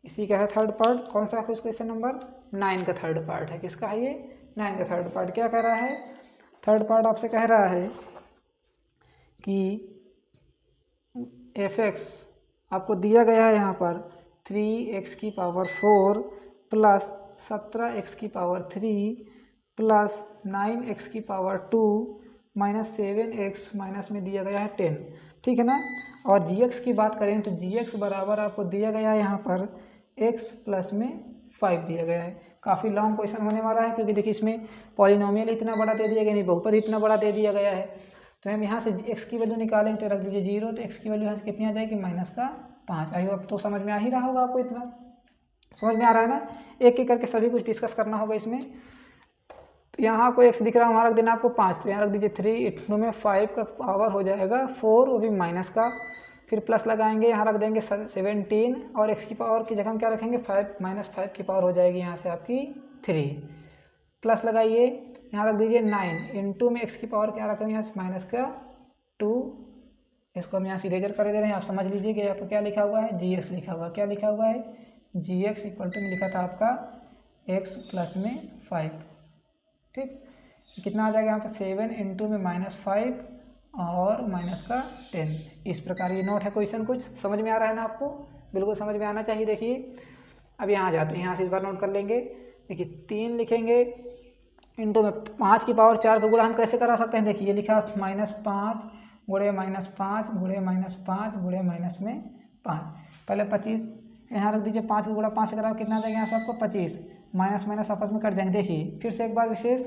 [SPEAKER 1] इसी का है थर्ड पार्ट। कौन सा क्वेश्चन नंबर 9 का थर्ड पार्ट है। किसका है ये 9 का थर्ड पार्ट। क्या कह रहा है थर्ड पार्ट, आपसे कह रहा है कि एफ एक्स आपको दिया गया है यहाँ पर 3x की पावर 4 प्लस 17x की पावर 3 प्लस 9x की पावर 2 माइनस 7x माइनस में दिया गया है 10। ठीक है ना। और gx की बात करें तो gx बराबर आपको दिया गया है यहाँ पर x प्लस में 5 दिया गया है। काफ़ी लॉन्ग क्वेश्चन होने वाला है, क्योंकि देखिए इसमें पॉलिनोमियल इतना बड़ा दे दिया गया, नहीं बहुपद इतना बड़ा दे दिया गया है। तो हम यहाँ से x की वैल्यू निकालेंगे तो रख दीजिए 0, तो x की वैल्यू यहाँ से कितनी आ जाएगी -5। आई होप तो समझ में आ ही रहा होगा आपको, इतना समझ में आ रहा है ना। एक एक करके सभी कुछ डिस्कस करना होगा इसमें। तो यहाँ आपको x दिख रहा है, वहाँ रख देना आपको 5, तो यहाँ रख दीजिए 3 इंटू में 5 का पावर हो जाएगा 4, वो भी माइनस का, फिर प्लस लगाएंगे, यहाँ रख देंगे 17 और x की पावर की जगह हम क्या रखेंगे 5 -5 की पावर हो जाएगी यहाँ से आपकी 3, प्लस लगाइए, यहाँ रख दीजिए 9 इंटू में x की पावर क्या रखेंगे यहाँ से माइनस का 2। इसको हम यहाँ से इरेजर कर दे रहे हैं, आप समझ लीजिए कि आपको क्या लिखा हुआ है gx लिखा हुआ है। क्या लिखा हुआ है gx इक्वल टू में लिखा था आपका x प्लस में 5। ठीक, कितना आ जाएगा यहाँ पर 7 इंटू में -5 और माइनस का 10। इस प्रकार ये नोट है क्वेश्चन। कुछ समझ में आ रहा है ना आपको, बिल्कुल समझ में आना चाहिए। देखिए अब यहाँ जाते हैं, यहाँ से इस बार नोट कर लेंगे। देखिए 3 लिखेंगे इंटू में 5 की पावर 4 का गुणा हम कैसे करा सकते हैं। देखिए ये लिखा -5 गुणे -5 गुणे -5 गुणे माइनस में 5, पहले 25 यहाँ रख दीजिए, 5 का गुणा 5 से करा कितना आ जाएगा यहाँ से आपको 25, माइनस माइनस आपस में कट जाएंगे। देखिए फिर से एक बार विशेष,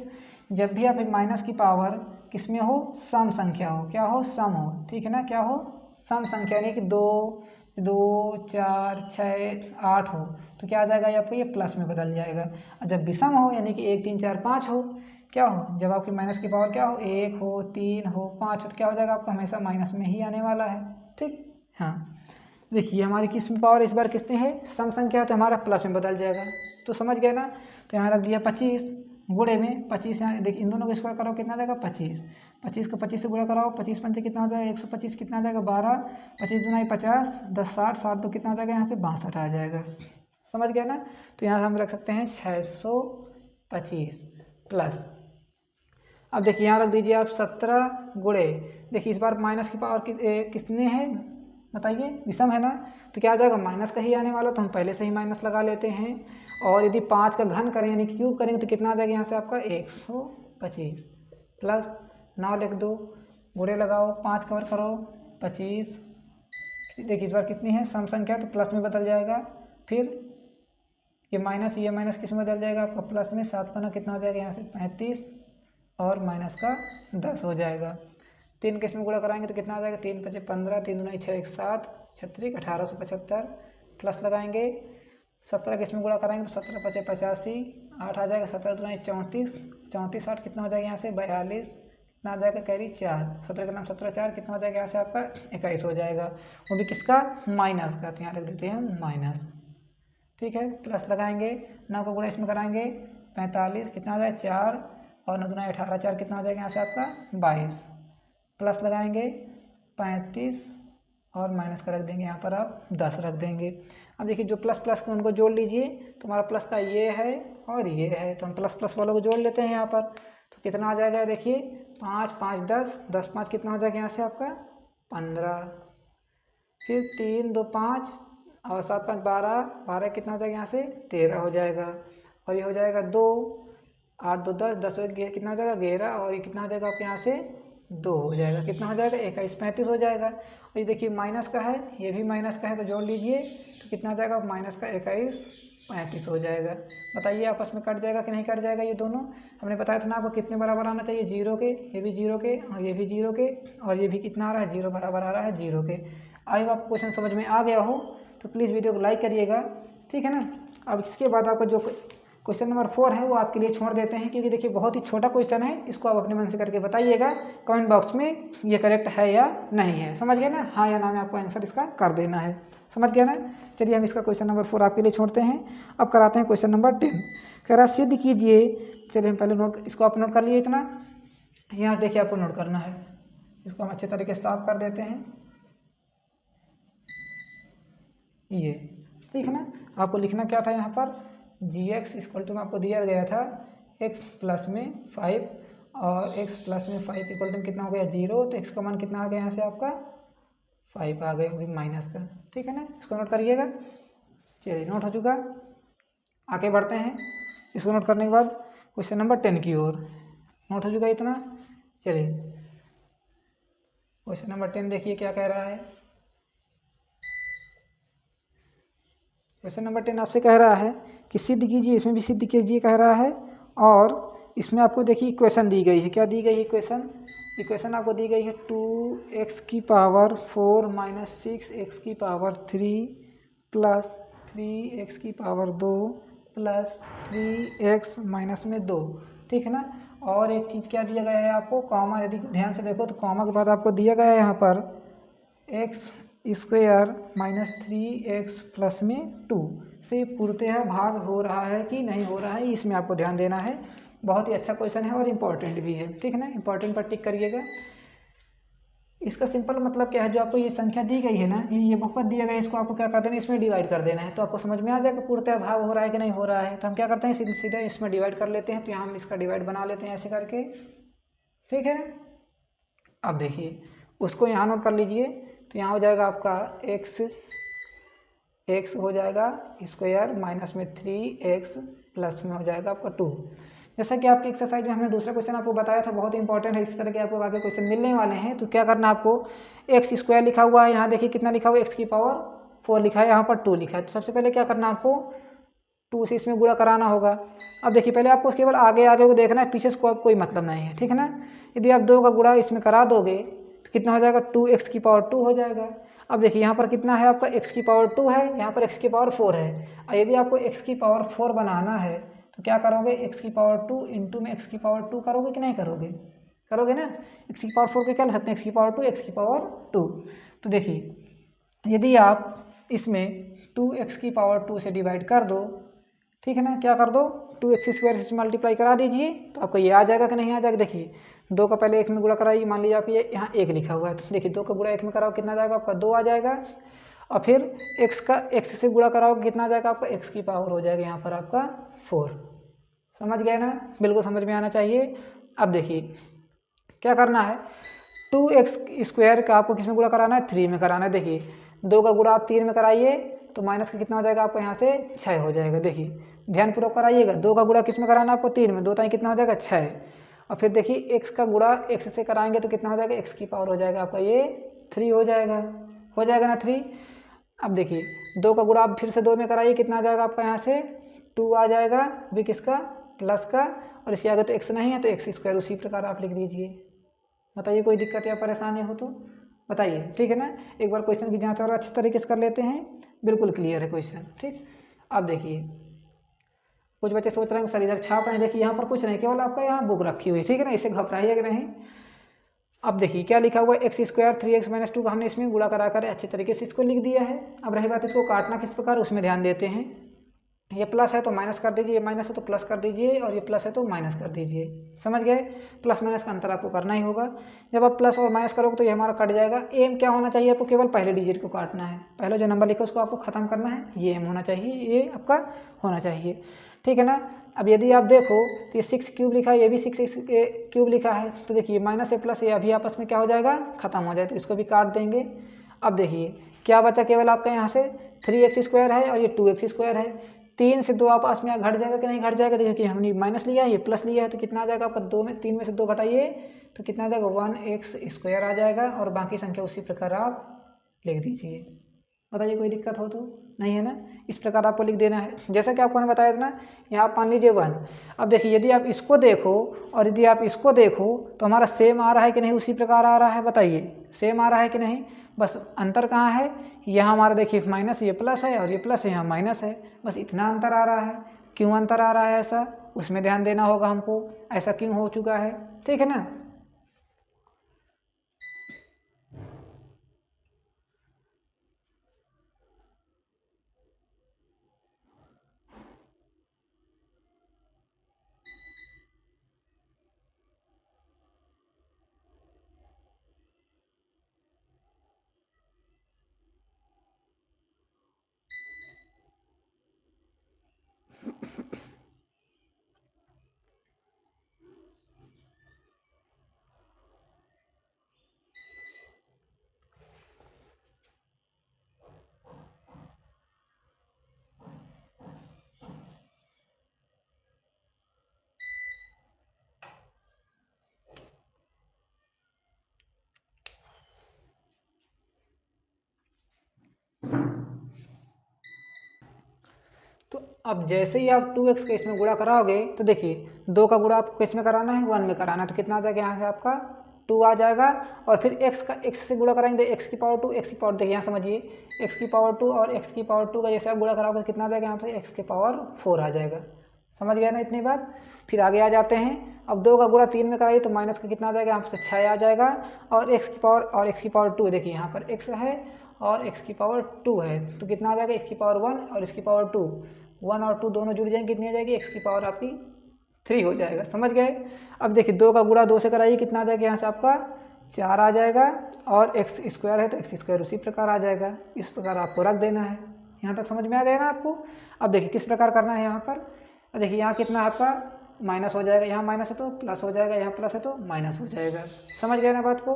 [SPEAKER 1] जब भी आप माइनस की पावर किस में हो, सम संख्या हो, क्या हो सम हो, ठीक है ना, क्या हो सम संख्या, यानी कि 2 2 4 6 8 हो तो क्या आ जाएगा आपको ये प्लस में बदल जाएगा। और जब विषम हो यानी कि 1 3 4 5 हो, क्या हो जब आपकी माइनस की पावर क्या हो 1 हो 3 हो 5 हो तो क्या हो जाएगा आपका हमेशा माइनस में ही आने वाला है। ठीक, हाँ देखिए हमारी किस में पावर इस बार कितनी है सम संख्या है तो हमारा प्लस में बदल जाएगा। तो समझ गए ना। तो यहाँ रख दिया 25 गुणे में 25, यहाँ देखिए इन दोनों को स्क्वायर करो कितना आ जाएगा 25, 25 को 25 से गुणा कराओ, 25 पंचे कितना हो जाएगा 125, कितना आ जाएगा 12, 25 दुना 50, 10 60 60 तो कितना आ जाएगा यहाँ से 62 आ जाएगा। समझ गया ना। तो यहाँ हम रख सकते हैं 625 प्लस, अब देखिए यहाँ रख दीजिए आप 17 गुणे, देखिए इस बार माइनस की पावर कितने हैं बताइए, विषम है ना, तो क्या आ जाएगा माइनस का ही आने वाला, तो हम पहले से ही माइनस लगा लेते हैं। और यदि 5 का घन करें यानी क्यूब करेंगे तो कितना आ जाएगा यहाँ से आपका 125 प्लस 9 लिख दो, गुणे लगाओ 5 कवर करो 25, देखिए इस बार कितनी है सम संख्या तो प्लस में बदल जाएगा। फिर ये माइनस किस में बदल जाएगा आपका प्लस में, 7 पना कितना हो जाएगा यहाँ से 35 और माइनस का 10 हो जाएगा। 3 किस में गुणा कराएंगे तो कितना आ जाएगा 3 5 15, 3 दूना 6 1 7 36 1875 प्लस लगाएंगे। 17 किस में गुणा कराएंगे तो 17 5 85, 8 आ जाएगा, 17 दूना 34 34 8 कितना हो जाएगा यहाँ से 42, कितना आ जाएगा कैरी 4, 17 का नाम 17 4 कितना हो जाएगा यहाँ से आपका 21 हो जाएगा, वो भी किसका माइनस का, तो यहाँ रख देते हैं माइनस। ठीक है, प्लस लगाएंगे, 9 का गुणा इसमें कराएंगे 45, कितना आ जाएगा 4 और 9 दूना 18 4 कितना हो जाएगा यहाँ से आपका 22, प्लस लगाएंगे 35 और माइनस का रख देंगे यहाँ पर आप 10 रख देंगे। अब देखिए जो प्लस प्लस के उनको जोड़ लीजिए तो हमारा प्लस का ये है और ये है, तो हम प्लस प्लस वालों को जोड़ लेते हैं यहाँ पर। तो कितना आ जाएगा देखिए 5 5 10, 10 5 कितना हो जाएगा यहाँ से आपका 15, फिर 3 2 5 और 7 5 12, 12 कितना हो जाएगा यहाँ से 13 हो जाएगा, और ये हो जाएगा 2, 8 2 10, 10 कितना हो जाएगा 11, और ये कितना हो जाएगा आपके यहाँ से 2 हो जाएगा, कितना हो जाएगा 21 35 हो जाएगा। और ये देखिए माइनस का है, ये भी माइनस का है, तो जोड़ लीजिए तो कितना हो जाएगा माइनस का 21 35 हो जाएगा। बताइए आपस में कट जाएगा कि नहीं कट जाएगा? ये दोनों हमने बताया था ना आपको कितने बराबर आना चाहिए, 0 के, ये भी 0 के और ये भी 0 के, और ये भी कितना आ रहा है 0 बराबर आ रहा है 0 के। आई आपको क्वेश्चन समझ में आ गया हो तो प्लीज़ वीडियो को लाइक करिएगा, ठीक है ना। अब इसके बाद आपको जो क्वेश्चन नंबर 4 है वो आपके लिए छोड़ देते हैं, क्योंकि देखिए बहुत ही छोटा क्वेश्चन है, इसको आप अपने मन से करके बताइएगा कमेंट बॉक्स में ये करेक्ट है या नहीं है। समझ गए ना, हाँ या ना में आपको आंसर इसका कर देना है। समझ गया ना। चलिए हम इसका क्वेश्चन नंबर 4 आपके लिए छोड़ते हैं। अब कराते हैं क्वेश्चन नंबर 10। कह रहा सिद्ध कीजिए। चलिए हम पहले नोट, इसको आप नोट कर लिए इतना, यहाँ देखिए आपको नोट करना है, इसको हम अच्छे तरीके से साफ कर देते हैं। ये ठीक है ना। आपको लिखना क्या था यहाँ पर, gx इक्वल टू आपको दिया गया था x प्लस में 5 और x प्लस में 5 इक्वल टू कितना हो गया 0, तो x का मान कितना आ गया यहाँ से आपका 5 आ गया, वो भी माइनस का। ठीक है ना, इसको नोट करिएगा। चलिए नोट हो चुका, आगे बढ़ते हैं। इसको नोट करने के बाद क्वेश्चन नंबर 10 की ओर। नोट हो चुका इतना। चलिए क्वेश्चन नंबर 10 देखिए क्या कह रहा है। क्वेश्चन नंबर 10 आपसे कह रहा है कि सिद्ध कीजिए, इसमें भी सिद्ध कीजिए कह रहा है, और इसमें आपको देखिए इक्वेशन दी गई है। क्या दी गई है इक्वेशन? इक्वेशन आपको दी गई है 2x की पावर 4 माइनस 6x की पावर 3 प्लस 3x की पावर 2 प्लस 3x माइनस में 2। ठीक है ना। और एक चीज़ क्या दिया गया है आपको, कॉमा। यदि ध्यान से देखो तो कॉमा के बाद आपको दिया गया है यहाँ पर x square minus 3x plus में 2 से पूर्णतः भाग हो रहा है कि नहीं हो रहा है, इसमें आपको ध्यान देना है। बहुत ही अच्छा क्वेश्चन है और इम्पॉर्टेंट भी है। ठीक है ना, इम्पॉर्टेंट पर टिक करिएगा। इसका सिंपल मतलब क्या है, जो आपको ये संख्या दी गई है ना, ये बहुपद दिया गया है, इसको आपको क्या कर देना है, इसमें डिवाइड कर देना है, तो आपको समझ में आ जाएगा पूर्णतः भाग हो रहा है कि नहीं हो रहा है। तो हम क्या करते हैं, सीधे सीधे इसमें डिवाइड कर लेते हैं। तो यहाँ हम इसका डिवाइड बना लेते हैं ऐसे करके। ठीक है। अब देखिए उसको यहाँ नोट कर लीजिए। तो यहाँ हो जाएगा आपका x हो जाएगा स्क्वायर माइनस में 3x प्लस में हो जाएगा आपका 2। जैसा कि आपकी एक्सरसाइज में हमने दूसरा क्वेश्चन आपको बताया था, बहुत इंपॉर्टेंट है, इस तरह के आपको आगे क्वेश्चन मिलने वाले हैं। तो क्या करना है आपको, x स्क्वायर लिखा हुआ है, यहाँ देखिए कितना लिखा हुआ है, x की पावर 4 लिखा है, यहाँ पर 2 लिखा है। तो सबसे पहले क्या करना है आपको, 2 से इसमें गुणा कराना होगा। अब देखिए पहले आपको केवल आगे आगे को देखना है, पीछे को अब कोई मतलब नहीं है। ठीक है ना। यदि आप 2 का गुणा इसमें करा दोगे तो कितना हो जाएगा, 2x की पावर 2 हो जाएगा। अब देखिए यहाँ पर कितना है आपका, x की पावर 2 है, यहाँ पर x की पावर 4 है। और यदि आपको x की पावर 4 बनाना है तो क्या करोगे, x की पावर 2 इंटू में x की पावर 2 करोगे कि नहीं करोगे, करोगे ना। x की पावर 4 के क्या ले सकते हैं, x की पावर 2 x की पावर 2। तो देखिए यदि आप इसमें 2x की पावर 2 से डिवाइड कर दो, ठीक है ना, क्या कर दो, 2x स्क्वायर से मल्टीप्लाई करा दीजिए, तो आपको ये आ जाएगा कि नहीं आ जाएगा। देखिए 2 का पहले 1 में गुणा कराइए, मान लीजिए आपको ये यहाँ 1 लिखा हुआ है, तो देखिए 2 का गुणा 1 में कराओ कितना जाएगा आपका 2 आ जाएगा। और फिर x से गुणा कराओ कितना आ जाएगा आपका, x की पावर हो जाएगा यहाँ पर आपका 4। समझ गए ना, बिल्कुल समझ में आना चाहिए। अब देखिए क्या करना है, 2x स्क्वायर का आपको किस में गुणा कराना है, 3 में कराना है। देखिए 2 का गुणा आप 3 में कराइए तो माइनस का कितना हो जाएगा आपको यहाँ से 6 हो जाएगा। देखिए ध्यानपूर्वक कराइएगा, 2 का गुणा किस में कराना है आपको, 3 में, 2 ताई कितना हो जाएगा 6। और फिर देखिए x का गुणा x से कराएंगे तो कितना हो जाएगा, x की पावर हो जाएगा आपका ये 3 हो जाएगा ना 3। अब देखिए 2 का गुणा आप फिर से 2 में कराइए, कितना आ जाएगा आपका यहाँ से 2 आ जाएगा, भी किसका, प्लस का, और इसके आगे तो x नहीं है तो x स्क्वायर उसी प्रकार आप लिख दीजिए। बताइए कोई दिक्कत या परेशानी हो तो बताइए। ठीक है ना, एक बार क्वेश्चन की जांच और अच्छे तरीके से कर लेते हैं, बिल्कुल क्लियर है क्वेश्चन। ठीक, अब देखिए कुछ बच्चे सोच रहे हैं सर इधर छाप रहे हैं, देखिए यहाँ पर कुछ नहीं, केवल आपका यहाँ बुक रखी हुई है। ठीक है ना, इससे घबराइएगा नहीं। अब देखिए क्या लिखा हुआ है, x स्क्वायर 3x माइनस 2 का हमने इसमें गुणा करा कर अच्छे तरीके से इसको लिख दिया है। अब रही बात इसको काटना किस प्रकार, उसमें ध्यान देते हैं। ये प्लस है तो माइनस कर दीजिए, ये माइनस है तो प्लस कर दीजिए, और ये प्लस है तो माइनस कर दीजिए। समझ गए, प्लस माइनस का अंतर आपको करना ही होगा। जब आप प्लस और माइनस करोगे तो ये हमारा कट जाएगा। एम क्या होना चाहिए आपको, केवल पहले डिजिट को काटना है, पहले जो नंबर लिखा उसको आपको खत्म करना है, ये एम होना चाहिए, ये आपका होना चाहिए। ठीक है ना। अब यदि आप देखो तो ये 6 क्यूब लिखा है, ये भी 6 क्यूब लिखा है, तो देखिए माइनस ए प्लस ए अभी आपस में क्या हो जाएगा, खत्म हो जाए, तो इसको भी काट देंगे। अब देखिए क्या बचा केवल आपका यहाँ से 3x² है और ये 2x² है। 3 से 2 आपस में घट जाएगा कि नहीं घट जाएगा, देखिए कि हमने माइनस लिया है, ये प्लस लिया है, तो कितना आ जाएगा आपका 3 में से 2 घटाइए तो कितना आ जाएगा 1x² आ जाएगा, और बाकी संख्या उसी प्रकार आप लिख दीजिए। बताइए कोई दिक्कत हो तो नहीं है ना। इस प्रकार आपको लिख देना है, जैसा कि आपको मैंने बताया था ना। यहाँ आप मान लीजिए 1। अब देखिए यदि आप इसको देखो और यदि आप इसको देखो तो हमारा सेम आ रहा है कि नहीं, उसी प्रकार आ रहा है, बताइए सेम आ रहा है कि नहीं। बस अंतर कहाँ है, यहाँ हमारा देखिए माइनस ये प्लस है और ये प्लस है, यहाँ माइनस है, बस इतना अंतर आ रहा है। क्यों अंतर आ रहा है ऐसा, उसमें ध्यान देना होगा हमको, ऐसा क्यों हो चुका है, ठीक है ना। तो अब जैसे ही आप 2x के इसमें गुणा कराओगे तो देखिए 2 का गुणा आपको किस में कराना है, 1 में कराना है, तो कितना आ जाएगा यहाँ से आपका 2 आ जाएगा। और फिर x से गुणा कराएंगे तो x की पावर 2, x की पावर देखिए यहाँ समझिए x की पावर 2 और x की पावर 2 का जैसे आप गुणा कराओगे तो कितना आ जाएगा यहाँ पे x की पावर 4 आ जाएगा। समझ गया ना इतनी बात। फिर आगे आ जाते हैं, अब 2 का गुणा 3 में कराइए तो माइनस का कितना आ जाएगा यहाँ से 6 आ जाएगा, और x की पावर 2 देखिए यहाँ पर x है और x की पावर 2 है, तो कितना आ जाएगा x की पावर 1 और इसकी पावर 2, 1 और 2 दोनों जुड़ जाएंगे, कितनी आ जाएगी x की पावर आपकी 3 हो जाएगा। समझ गए। अब देखिए 2 का गुणा 2 से कराइए, कितना आ जाएगा यहाँ से आपका 4 आ जाएगा, और x² है तो x² उसी प्रकार आ जाएगा। इस प्रकार आपको रख देना है। यहाँ तक समझ में आ गया ना आपको। अब देखिए किस प्रकार करना है यहाँ पर, देखिए यहाँ कितना आपका माइनस हो जाएगा, यहाँ माइनस है तो प्लस हो जाएगा, यहाँ प्लस है तो माइनस हो जाएगा। समझ गए ना बात को।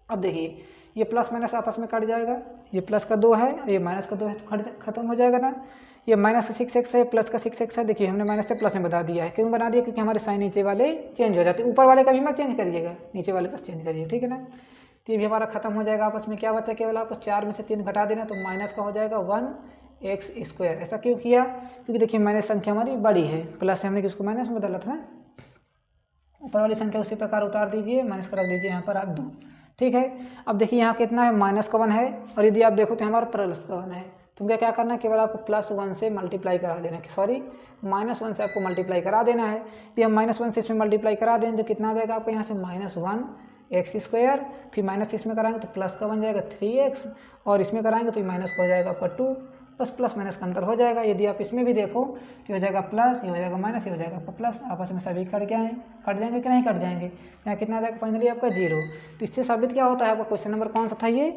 [SPEAKER 1] अब देखिए ये प्लस माइनस आपस में कट जाएगा, ये प्लस का 2 है ये माइनस का 2 है तो खत्म हो जाएगा ना। ये माइनस का 6x है प्लस का 6x है, देखिए हमने माइनस से प्लस में बता दिया है। क्यों बना दिया, क्योंकि हमारे साइन नीचे वाले चेंज हो जाते हैं, ऊपर वाले का भी मत चेंज करिएगा, नीचे वाले बस चेंज करिए, ठीक है ना। तो ये भी हमारा खत्म हो जाएगा आपस में। क्या बचा, केवल आपको 4 में से 3 घटा देना, तो माइनस का हो जाएगा 1x²। ऐसा क्यों किया, क्योंकि देखिए माइनस संख्या हमारी बड़ी है, प्लस से हमने किसको माइनस में बदला था ना। ऊपर वाली संख्या उसी प्रकार उतार दीजिए, माइनस का रख दीजिए यहाँ पर आप 2, ठीक है। अब देखिए यहाँ कितना है, माइनस का 1 है, और यदि आप देखो तो हमारा प्लस का 1 है, तो क्या करना है, केवल आपको +1 से मल्टीप्लाई करा देना, सॉरी -1 से आपको मल्टीप्लाई करा देना है। यदि हम -1 से इसमें मल्टीप्लाई करा दें तो कितना आ जाएगा आपको यहाँ से -1x², फिर माइनस इसमें कराएंगे तो प्लस का बन जाएगा 3x, और इसमें कराएंगे तो माइनस का हो जाएगा आपका 2, बस प्लस माइनस का अंतर हो जाएगा। यदि आप इसमें भी देखो तो हो जाएगा प्लस, ये हो जाएगा माइनस, ये हो जाएगा आपका प्लस, आपस में सभी कट जाएंगे कि नहीं कट जाएंगे। यहाँ कितना आ जाएगा फाइनली आपका 0। तो इससे साबित क्या होता है, आपका क्वेश्चन नंबर कौन सा था, ये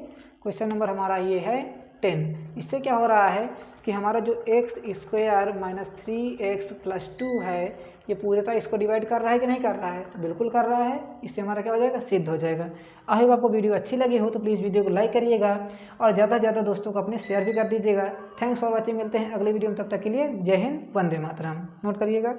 [SPEAKER 1] क्वेश्चन नंबर हमारा ये है 10। इससे क्या हो रहा है कि हमारा जो x² - 3x + 2 है, ये पूरे इसको डिवाइड कर रहा है कि नहीं कर रहा है, तो बिल्कुल कर रहा है। इससे हमारा क्या हो जाएगा, सिद्ध हो जाएगा। आई होप आपको वीडियो अच्छी लगी हो तो प्लीज़ वीडियो को लाइक करिएगा, और ज़्यादा से ज़्यादा दोस्तों को अपने शेयर भी कर दीजिएगा। थैंक्स फॉर वॉचिंग, मिलते हैं अगले वीडियो में, तब तक के लिए जय हिंद, वंदे मातरम। नोट करिएगा।